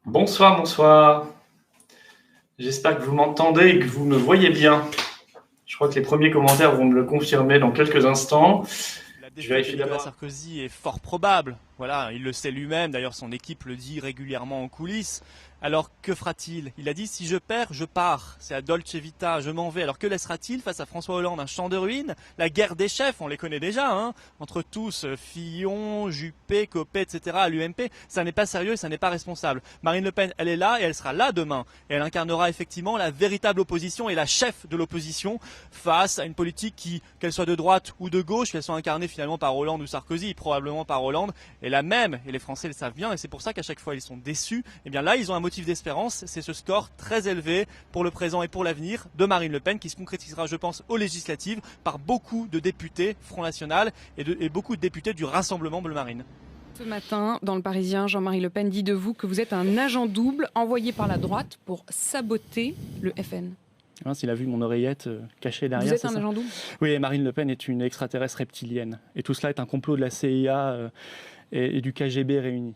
Bonsoir, bonsoir. J'espère que vous m'entendez et que vous me voyez bien. Je crois que les premiers commentaires vont me le confirmer dans quelques instants. La Je défaite vérifie de Nicolas d'abord. Sarkozy est fort probable. Voilà, il le sait lui-même. D'ailleurs, son équipe le dit régulièrement en coulisses. Alors, que fera-t-il? Il a dit, si je perds, je pars. C'est à Dolce Vita, je m'en vais. Alors, que laissera-t-il face à François Hollande? Un champ de ruines? La guerre des chefs, on les connaît déjà, hein. Entre tous, Fillon, Juppé, Copé, etc., à l'UMP. Ça n'est pas sérieux et ça n'est pas responsable. Marine Le Pen, elle est là et elle sera là demain. Et elle incarnera effectivement la véritable opposition et la chef de l'opposition face à une politique qui, qu'elle soit de droite ou de gauche, qu'elle soit incarnée finalement par Hollande ou Sarkozy, probablement par Hollande, est la même. Et les Français le savent bien et c'est pour ça qu'à chaque fois ils sont déçus. Et bien là, ils ont un motif d'espérance, c'est ce score très élevé pour le présent et pour l'avenir de Marine Le Pen qui se concrétisera, je pense, aux législatives par beaucoup de députés Front National et beaucoup de députés du Rassemblement Bleu Marine. Ce matin, dans Le Parisien, Jean-Marie Le Pen dit de vous que vous êtes un agent double envoyé par la droite pour saboter le FN. S'il a vu mon oreillette cachée derrière. Vous êtes un agent double ? Oui, Marine Le Pen est une extraterrestre reptilienne. Et tout cela est un complot de la CIA et du KGB réunis.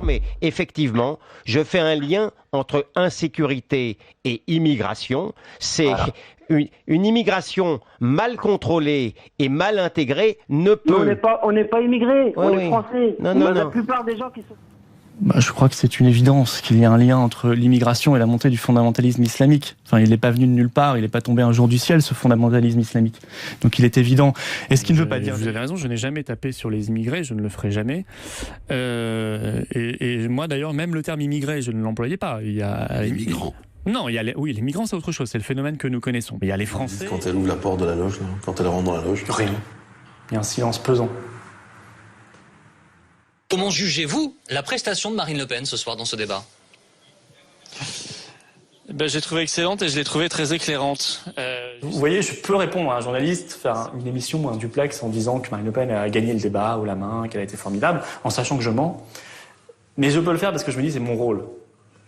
Mais effectivement, je fais un lien entre insécurité et immigration. C'est une immigration mal contrôlée et mal intégrée ne peut... Mais on n'est pas immigrés, on est français. La plupart des gens qui sont... Je crois que c'est une évidence qu'il y a un lien entre l'immigration et la montée du fondamentalisme islamique. Enfin, il n'est pas venu de nulle part, il n'est pas tombé un jour du ciel, ce fondamentalisme islamique. Donc il est évident. Et ce qui ne veut pas dire... Vous avez raison, je n'ai jamais tapé sur les immigrés, je ne le ferai jamais. Et moi d'ailleurs, même le terme immigré, je ne l'employais pas. Il y a... Les migrants. Non, oui, les migrants c'est autre chose, c'est le phénomène que nous connaissons. Mais il y a les Français... Quand elle ouvre la porte de la loge, là, quand elle rentre dans la loge... Rien. Il y a un silence pesant. Comment jugez-vous la prestation de Marine Le Pen ce soir dans ce débat ? Je l'ai trouvée excellente et je l'ai trouvée très éclairante. Vous voyez, je peux répondre à un journaliste, faire une émission ou un duplex en disant que Marine Le Pen a gagné le débat haut la main, qu'elle a été formidable, en sachant que je mens. Mais je peux le faire parce que je me dis c'est mon rôle.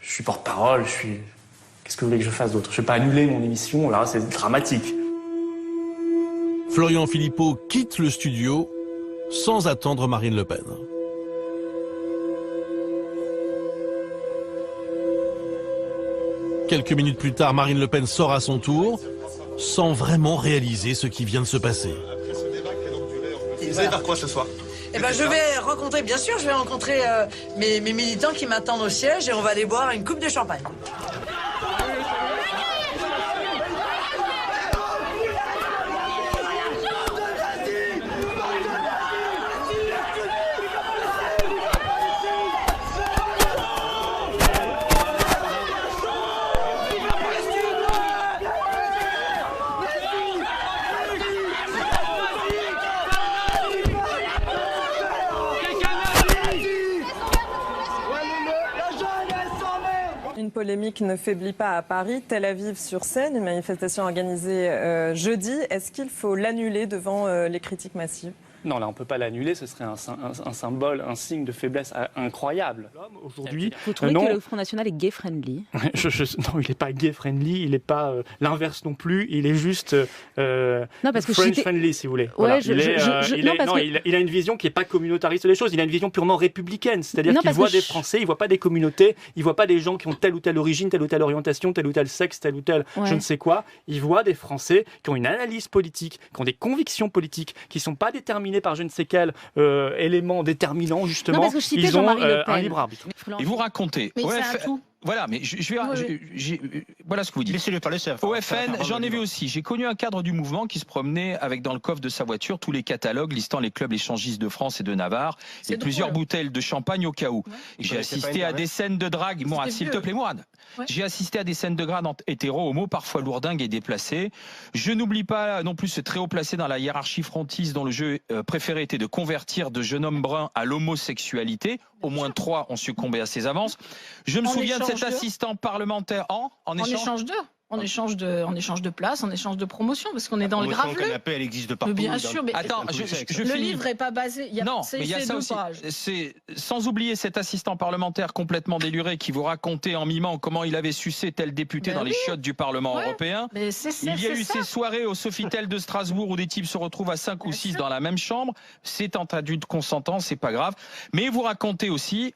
Je suis porte-parole, Qu'est-ce que vous voulez que je fasse d'autre ? Je ne vais pas annuler mon émission, là c'est dramatique. Florian Philippot quitte le studio sans attendre Marine Le Pen. Quelques minutes plus tard, Marine Le Pen sort à son tour, sans vraiment réaliser ce qui vient de se passer. Vous allez faire quoi ce soir ? Je vais rencontrer, bien sûr, mes militants qui m'attendent au siège et on va aller boire une coupe de champagne. Une polémique ne faiblit pas à Paris. Tel Aviv sur scène, une manifestation organisée jeudi. Est-ce qu'il faut l'annuler devant les critiques massives ? Non, là, on ne peut pas l'annuler, ce serait un symbole, un signe de faiblesse incroyable. Aujourd'hui, vous trouvez que le Front National est gay-friendly ? Non, il n'est pas gay-friendly, il n'est pas l'inverse non plus, il est juste French-friendly, si vous voulez. Ouais, voilà. Il a une vision qui n'est pas communautariste des choses, il a une vision purement républicaine, c'est-à-dire qu'il voit des Français, il ne voit pas des communautés, il ne voit pas des gens qui ont telle ou telle origine, telle ou telle orientation, tel ou tel sexe, tel ou tel je ne sais quoi. Il voit des Français qui ont une analyse politique, qui ont des convictions politiques, qui ne sont pas déterminés par je ne sais quel élément déterminant, justement. Ils ont un libre arbitre. Et vous racontez Voilà, mais voilà ce que vous dites. Laissez-le parler, c'est Au FN, j'en ai vu aussi. J'ai connu un cadre du mouvement qui se promenait avec dans le coffre de sa voiture tous les catalogues listant les clubs échangistes de France et de Navarre et plusieurs bouteilles de champagne au cas où. J'ai assisté à des scènes de drague. Mourad, s'il te plaît, Mourad. J'ai assisté à des scènes de drague hétéro, homo, parfois lourdingues et déplacées. Je n'oublie pas non plus ce très haut placé dans la hiérarchie frontiste dont le jeu préféré était de convertir de jeunes hommes bruns à l'homosexualité. Au moins 3 ont succombé à ses avances. Je me souviens de cet assistant parlementaire en échange d'eux. En échange de place, en échange de promotion, parce qu'on est dans le graveleux. Elle existe de partout. Bien sûr, mais attends, le livre n'est pas basé. Non, mais il y a ça aussi. C'est sans oublier cet assistant parlementaire complètement déluré qui vous racontait en mimant comment il avait sucé tel député dans les chiottes du Parlement européen. Il y a eu ces soirées au Sofitel de Strasbourg où des types se retrouvent à 5 ou 6 dans la même chambre. C'est entre adultes consentants, c'est pas grave. Mais vous racontez aussi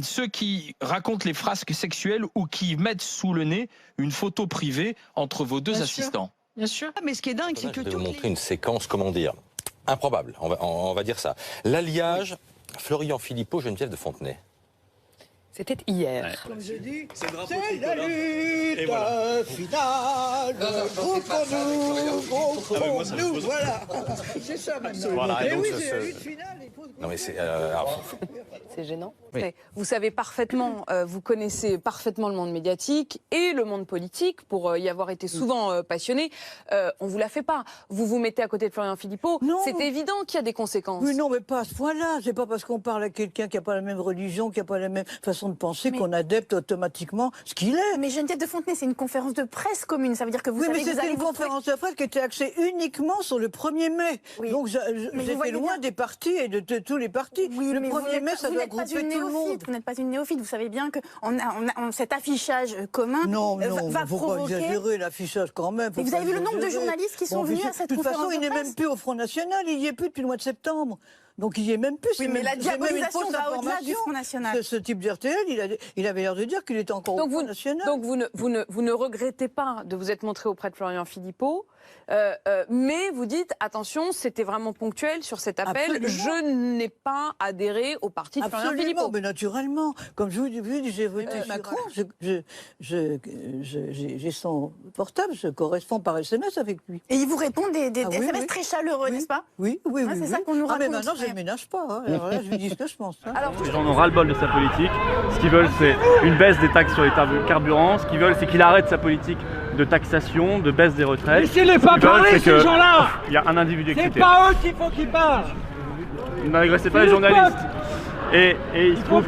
ceux qui racontent les frasques sexuelles ou qui mettent sous le nez une photo privée entre vos deux assistants. Bien sûr. Mais ce qui est dingue, c'est que je vais vous montrer une séquence, comment dire, improbable, on va dire ça. L'alliage Florian Philippot, Geneviève de Fontenay. C'était hier. Comme je dis, c'est la lutte finale. Groupons-nous, voilà. C'est ça maintenant. Voilà, et oui, c'est la lutte finale. Non mais c'est c'est gênant. Oui. Vous savez parfaitement, vous connaissez parfaitement le monde médiatique et le monde politique pour y avoir été souvent passionné. On vous la fait pas. Vous vous mettez à côté de Florian Philippot. C'est évident qu'il y a des conséquences. Oui, non, mais pas à ce point-là. C'est pas parce qu'on parle à quelqu'un qui n'a pas la même religion, qui n'a pas la même façon de penser qu'on adepte automatiquement ce qu'il est. Mais Geneviève de Fontenay, c'est une conférence de presse commune. Ça veut dire que vous savez mais c'était une conférence de presse qui était axée uniquement sur le 1er mai. Oui. Donc j'étais loin des partis et de tous les partis. Oui, le 1er mai, ça doit grouper tout le monde. Vous n'êtes pas une néophyte. Vous savez bien que cet affichage commun va faut provoquer... pas exagérer l'affichage quand même. Et vous avez vu le nombre de journalistes qui sont venus à cette conférence de presse. De toute façon, il n'est même plus au Front National. Il n'y est plus depuis le mois de septembre. Donc il n'y est même plus. Oui, mais la diabolisation va au-delà du Front National. Ce type d'RTL, il avait l'air de dire qu'il était encore au Front National. Donc vous ne regrettez pas de vous être montré auprès de Florian Philippot, mais vous dites, attention, c'était vraiment ponctuel sur cet appel. Absolument. Je n'ai pas adhéré au parti de Florian Philippot. Mais naturellement. Comme je vous dis, j'ai voté Macron. J'ai son portable, je correspond par SMS avec lui. Et il vous répond des SMS très chaleureux, n'est-ce pas? Oui. C'est ça qu'on nous raconte. Mais maintenant, je ne ménage pas. Hein. Alors là, je lui dis ce que je pense. Hein. Les gens en ont ras-le-bol de sa politique. Ce qu'ils veulent, c'est une baisse des taxes sur les carburants. Ce qu'ils veulent, c'est qu'il arrête sa politique de taxation, de baisse des retraites. Laissez-les pas parler, ces gens-là. Il y a un individu excité. C'est pas eux qu'il faut qu'ils parlent. N'agressez pas les journalistes. Et il se trouve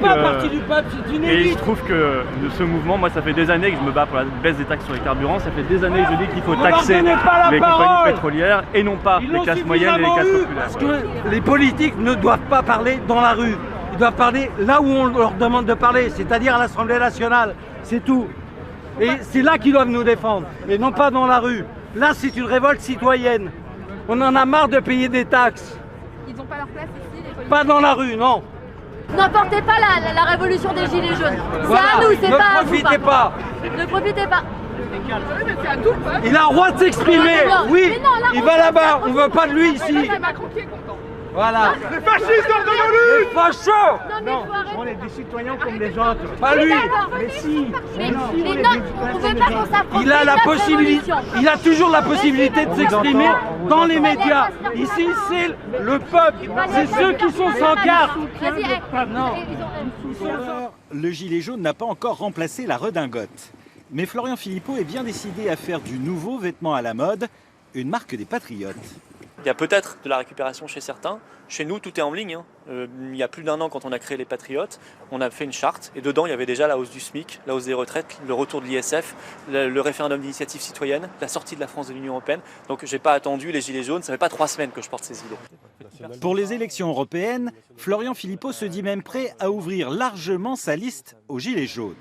que ce mouvement, moi ça fait des années que je me bats pour la baisse des taxes sur les carburants, ça fait des années que je dis qu'il faut taxer les compagnies pétrolières et non pas les classes moyennes et les classes populaires. Parce que les politiques ne doivent pas parler dans la rue, ils doivent parler là où on leur demande de parler, c'est-à-dire à l'Assemblée nationale, c'est tout. Et c'est là qu'ils doivent nous défendre, et non pas dans la rue. Là c'est une révolte citoyenne, on en a marre de payer des taxes. Ils n'ont pas leur place ici, les politiques. Pas dans la rue, non. N'emportez pas la révolution des Gilets jaunes. Voilà. C'est à nous, c'est pas à vous. Ne profitez pas. Ne profitez pas. Il a le droit de s'exprimer. Oui, il va là-bas. On ne veut pas de lui ici. Voilà. Les fascistes hors de nos luttes. Les fachos. Non, on est des citoyens comme les autres. Pas lui. Mais si. Mais non, on ne veut pas qu'on s'approprie. Il a la possibilité. Il a toujours la possibilité de s'exprimer dans les médias. Ici, c'est le peuple. C'est ceux qui sont sans carte. Le gilet jaune n'a pas encore remplacé la redingote. Mais Florian Philippot est bien décidé à faire du nouveau vêtement à la mode une marque des patriotes. Il y a peut-être de la récupération chez certains. Chez nous, tout est en ligne. Il y a plus d'1 an, quand on a créé les Patriotes, on a fait une charte. Et dedans, il y avait déjà la hausse du SMIC, la hausse des retraites, le retour de l'ISF, le référendum d'initiative citoyenne, la sortie de la France de l'Union européenne. Donc je n'ai pas attendu les Gilets jaunes. Ça fait pas 3 semaines que je porte ces idées. Pour les élections européennes, Florian Philippot se dit même prêt à ouvrir largement sa liste aux Gilets jaunes.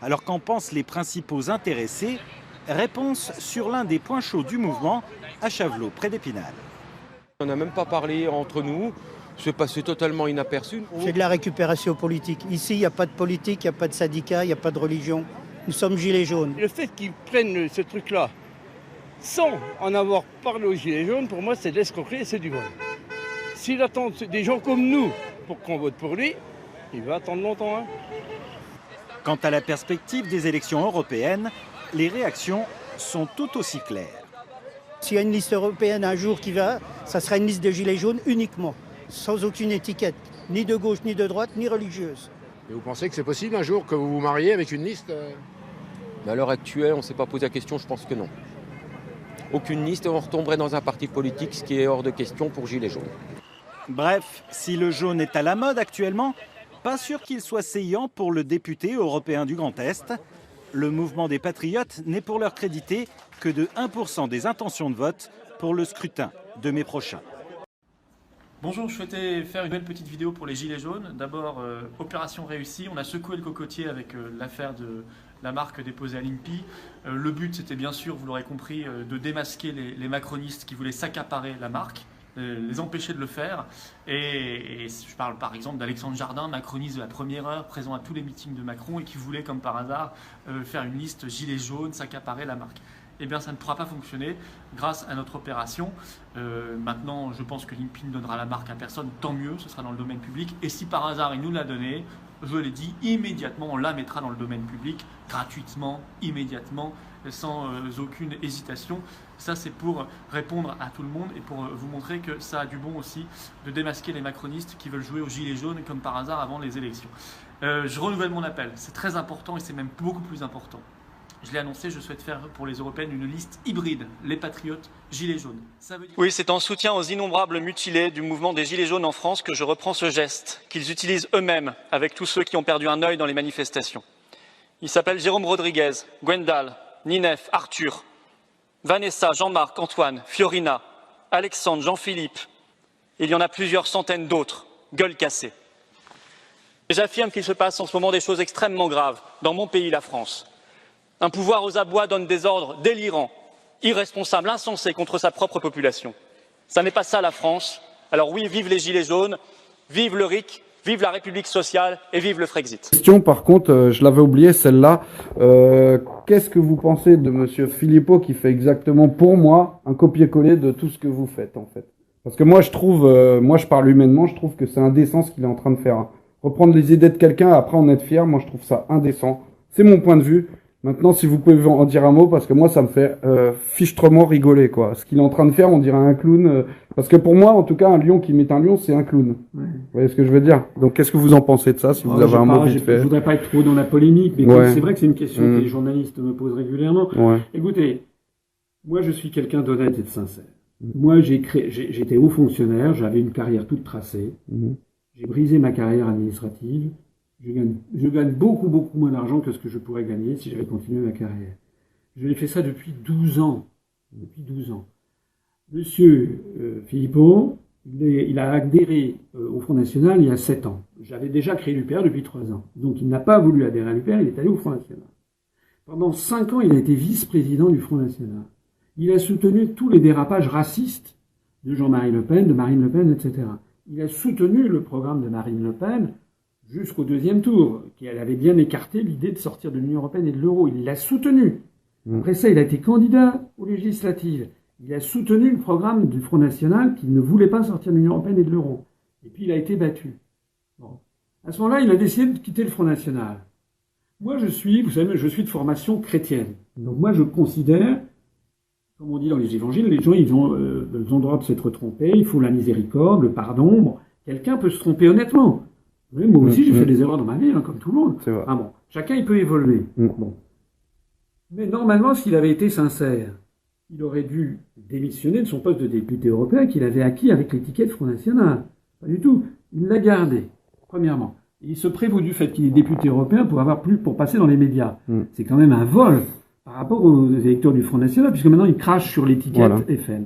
Alors qu'en pensent les principaux intéressés? Réponse sur l'un des points chauds du mouvement, à Chavelot, près d'Épinal. On n'a même pas parlé entre nous, c'est passé totalement inaperçu. C'est de la récupération politique. Ici, il n'y a pas de politique, il n'y a pas de syndicat, il n'y a pas de religion. Nous sommes gilets jaunes. Le fait qu'ils prennent ce truc-là sans en avoir parlé aux gilets jaunes, pour moi, c'est de l'escroquerie et c'est du vol. S'il attend des gens comme nous pour qu'on vote pour lui, il va attendre longtemps. Hein. Quant à la perspective des élections européennes, les réactions sont tout aussi claires. S'il y a une liste européenne un jour qui va, ça sera une liste de gilets jaunes uniquement, sans aucune étiquette, ni de gauche, ni de droite, ni religieuse. Et vous pensez que c'est possible un jour que vous vous mariez avec une liste Mais à l'heure actuelle, on ne s'est pas posé la question, je pense que non. Aucune liste, on retomberait dans un parti politique, ce qui est hors de question pour Gilets jaunes. Bref, si le jaune est à la mode actuellement, pas sûr qu'il soit saillant pour le député européen du Grand Est. Le mouvement des Patriotes n'est pour leur crédité que de 1% des intentions de vote pour le scrutin de mai prochain. Bonjour, je souhaitais faire une belle petite vidéo pour les Gilets jaunes. D'abord, opération réussie, on a secoué le cocotier avec l'affaire de la marque déposée à l'INPI. Le but, c'était bien sûr, vous l'aurez compris, de démasquer les macronistes qui voulaient s'accaparer la marque, les empêcher de le faire. Et je parle par exemple d'Alexandre Jardin, macroniste de la première heure, présent à tous les meetings de Macron et qui voulait, comme par hasard, faire une liste Gilets jaunes, s'accaparer la marque. Eh bien, ça ne pourra pas fonctionner grâce à notre opération. Maintenant, je pense que l'INPI ne donnera la marque à personne, tant mieux, ce sera dans le domaine public. Et si par hasard il nous l'a donnée, je l'ai dit, immédiatement, on la mettra dans le domaine public, gratuitement, immédiatement, sans aucune hésitation. Ça, c'est pour répondre à tout le monde et pour vous montrer que ça a du bon aussi de démasquer les macronistes qui veulent jouer aux gilets jaunes, comme par hasard, avant les élections. Je renouvelle mon appel, c'est très important et c'est même beaucoup plus important. Je l'ai annoncé, je souhaite faire pour les européennes une liste hybride, les patriotes, gilets jaunes. Ça veut dire... Oui, c'est en soutien aux innombrables mutilés du mouvement des gilets jaunes en France que je reprends ce geste, qu'ils utilisent eux-mêmes avec tous ceux qui ont perdu un œil dans les manifestations. Ils s'appellent Jérôme Rodriguez, Gwendal, Ninef, Arthur, Vanessa, Jean-Marc, Antoine, Fiorina, Alexandre, Jean-Philippe. Il y en a plusieurs centaines d'autres, gueules cassées. Et j'affirme qu'il se passe en ce moment des choses extrêmement graves dans mon pays, la France. Un pouvoir aux abois donne des ordres délirants, irresponsables, insensés contre sa propre population. Ça n'est pas ça la France. Alors oui, vive les gilets jaunes, vive le RIC, vive la République sociale et vive le Frexit. Question, par contre, je l'avais oublié celle-là. Qu'est-ce que vous pensez de Monsieur Philippot qui fait exactement pour moi un copier-coller de tout ce que vous faites en fait? Parce que moi je trouve, moi je parle humainement, je trouve que c'est indécent ce qu'il est en train de faire. Reprendre les idées de quelqu'un, après en être fier, moi je trouve ça indécent. C'est mon point de vue. Maintenant, si vous pouvez en dire un mot, parce que moi, ça me fait fichtrement rigoler, quoi. Ce qu'il est en train de faire, on dirait un clown. Parce que pour moi, en tout cas, un lion qui imite un lion, c'est un clown. Ouais. Vous voyez ce que je veux dire? Donc, qu'est-ce que vous en pensez de ça, si vous avez un mot vite fait? Je voudrais pas être trop dans la polémique, mais c'est vrai que c'est une question que les journalistes me posent régulièrement. Écoutez, moi, je suis quelqu'un d'honnête et de sincère. Moi, j'étais haut fonctionnaire, j'avais une carrière toute tracée. J'ai brisé ma carrière administrative. Je gagne beaucoup moins d'argent que ce que je pourrais gagner si j'avais continué ma carrière. Je l'ai fait ça depuis 12 ans. Depuis 12 ans. Monsieur Philippot, il a adhéré au Front National il y a 7 ans. J'avais déjà créé l'UPR depuis 3 ans. Donc il n'a pas voulu adhérer à l'UPR, il est allé au Front National. Pendant 5 ans, il a été vice-président du Front National. Il a soutenu tous les dérapages racistes de Jean-Marie Le Pen, de Marine Le Pen, etc. Il a soutenu le programme de Marine Le Pen jusqu'au 2e tour, qu'elle avait bien écarté l'idée de sortir de l'Union européenne et de l'euro. Il l'a soutenu. Après ça, il a été candidat aux législatives. Il a soutenu le programme du Front National qui ne voulait pas sortir de l'Union européenne et de l'euro. Et puis il a été battu. Bon. À ce moment-là, il a décidé de quitter le Front National. Moi, vous savez, je suis de formation chrétienne. Donc moi, je considère, comme on dit dans les évangiles, les gens, ils ont le droit de s'être trompés, il faut la miséricorde, le pardon. Bon, quelqu'un peut se tromper honnêtement. Oui, moi aussi, j'ai fait des erreurs dans ma vie, comme tout le monde. Ah bon, chacun, il peut évoluer. Bon. Mais normalement, s'il avait été sincère, il aurait dû démissionner de son poste de député européen qu'il avait acquis avec l'étiquette Front National. Pas du tout. Il l'a gardé, premièrement. Il se prévaut du fait qu'il est député européen pour passer dans les médias. C'est quand même un vol par rapport aux électeurs du Front National, puisque maintenant, il crache sur l'étiquette FN.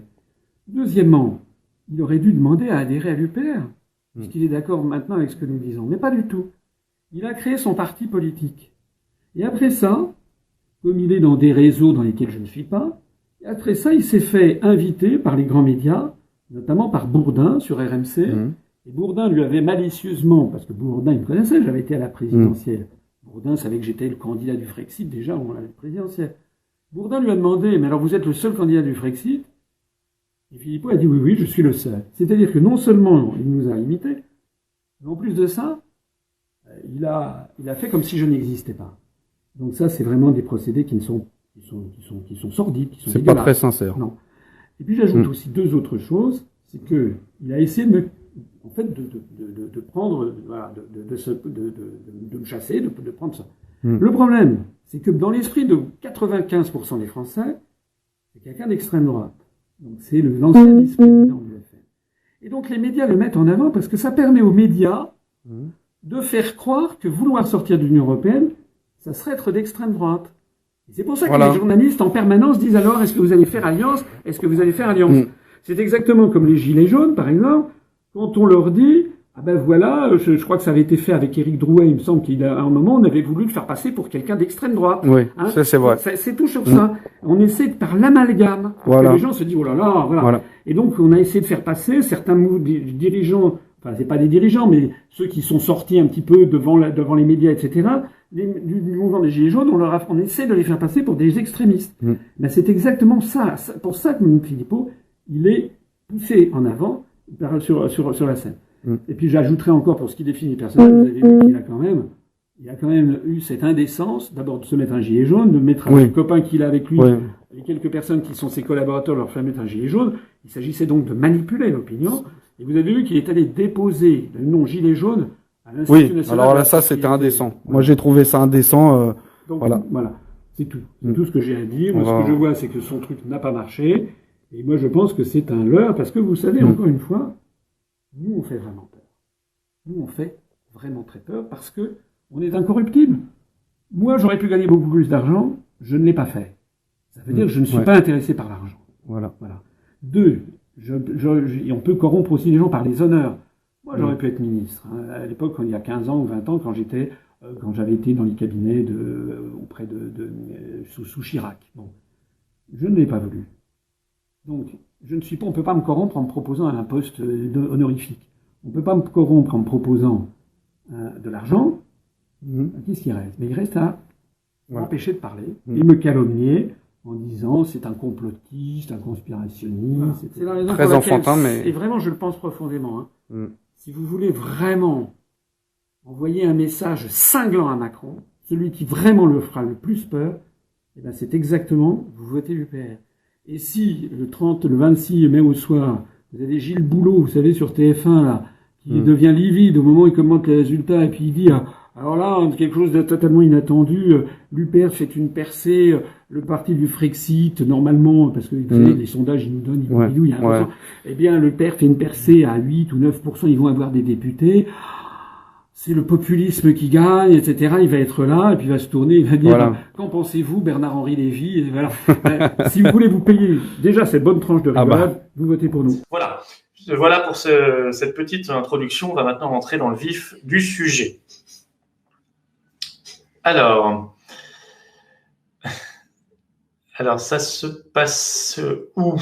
Deuxièmement, il aurait dû demander à adhérer à l'UPR. Puisqu'il est d'accord maintenant avec ce que nous disons. Mais pas du tout. Il a créé son parti politique. Et après ça, comme il est dans des réseaux dans lesquels je ne suis pas, après ça, il s'est fait inviter par les grands médias, notamment par Bourdin sur RMC. Et Bourdin lui avait malicieusement, parce que Bourdin, il me connaissait, j'avais été à la présidentielle. Bourdin savait que j'étais le candidat du Frexit, déjà, on l'a présidentielle. Bourdin lui a demandé, mais alors vous êtes le seul candidat du Frexit? Et Philippot a dit oui, je suis le seul. C'est-à-dire que non seulement il nous a imités, mais en plus de ça, il a fait comme si je n'existais pas. Donc ça, c'est vraiment des procédés qui sont sordides, qui sont c'est pas très sincère. Non. Et puis j'ajoute aussi deux autres choses, c'est que il a essayé de prendre, voilà, de me chasser, de prendre ça. Le problème, c'est que dans l'esprit de 95% des Français, c'est quelqu'un d'extrême droite. Donc c'est l'ancien vice-président du FN. Et donc les médias le mettent en avant parce que ça permet aux médias de faire croire que vouloir sortir de l'Union européenne, ça serait être d'extrême droite. Et c'est pour ça que les journalistes en permanence disent alors, est-ce que vous allez faire alliance? Est-ce que vous allez faire alliance? C'est exactement comme les Gilets jaunes, par exemple, quand on leur dit, ah ben voilà, je crois que ça avait été fait avec Éric Drouet, il me semble qu'à un moment, on avait voulu le faire passer pour quelqu'un d'extrême droite. Oui, ça c'est vrai. C'est toujours ça. On essaie par l'amalgame. Voilà. Les gens se disent, oh là là, voilà. Et donc, on a essayé de faire passer certains dirigeants, enfin, c'est pas des dirigeants, mais ceux qui sont sortis un petit peu devant les médias, etc., du mouvement des Gilets jaunes, on essaie de les faire passer pour des extrémistes. Ben, c'est exactement ça. Pour ça que Philippot, il est poussé en avant sur la scène. Et puis j'ajouterai encore pour ce qui définit les personnages, vous avez vu qu'il a quand même eu cette indécence, d'abord de se mettre un gilet jaune, de mettre un copain qu'il a avec lui, et quelques personnes qui sont ses collaborateurs leur faire mettre un gilet jaune. Il s'agissait donc de manipuler l'opinion. Et vous avez vu qu'il est allé déposer le nom gilet jaune à l'Institut national. Alors là, ça c'était indécent. Moi j'ai trouvé ça indécent. Donc voilà, c'est tout. C'est tout ce que j'ai à dire. Moi, ce que je vois, c'est que son truc n'a pas marché. Et moi je pense que c'est un leurre, parce que vous savez, encore une fois, nous, on fait vraiment peur. Nous, on fait vraiment très peur parce que on est incorruptible. Moi, j'aurais pu gagner beaucoup plus d'argent, je ne l'ai pas fait. Ça veut dire que je ne suis pas intéressé par l'argent. Voilà. Deux, on peut corrompre aussi les gens par les honneurs. Moi, j'aurais pu être ministre. À l'époque, il y a 15 ans ou 20 ans, quand j'avais été dans les cabinets sous Chirac. Bon. Je ne l'ai pas voulu. Donc, on ne peut pas me corrompre en me proposant un poste honorifique. On ne peut pas me corrompre en me proposant de l'argent. Qu'est-ce qui reste? Mais il reste à m'empêcher de parler et me calomnier en disant c'est un complotiste, un conspirationniste. C'est la raison très enfantin, mais... Et vraiment, je le pense profondément. Si vous voulez vraiment envoyer un message cinglant à Macron, celui qui vraiment le fera le plus peur, eh ben c'est exactement, vous votez l'UPR. Et si, le 26 mai au soir, vous avez Gilles Boulot, vous savez, sur TF1, là, qui devient livide au moment où il commente les résultats, et puis il dit, alors là, quelque chose de totalement inattendu, l'UPR fait une percée, le parti du Frexit, normalement, parce que vous savez, les sondages, ils nous donnent, il y a 1%, eh bien, l'UPR fait une percée à 8 ou 9%, ils vont avoir des députés. C'est le populisme qui gagne, etc. Il va être là, et puis il va se tourner, il va dire, qu'en pensez-vous, Bernard-Henri Lévy? Et voilà. Si vous voulez vous payer déjà cette bonne tranche de rigolade, vous votez pour nous. Voilà pour cette petite introduction. On va maintenant rentrer dans le vif du sujet. Alors, ça se passe où?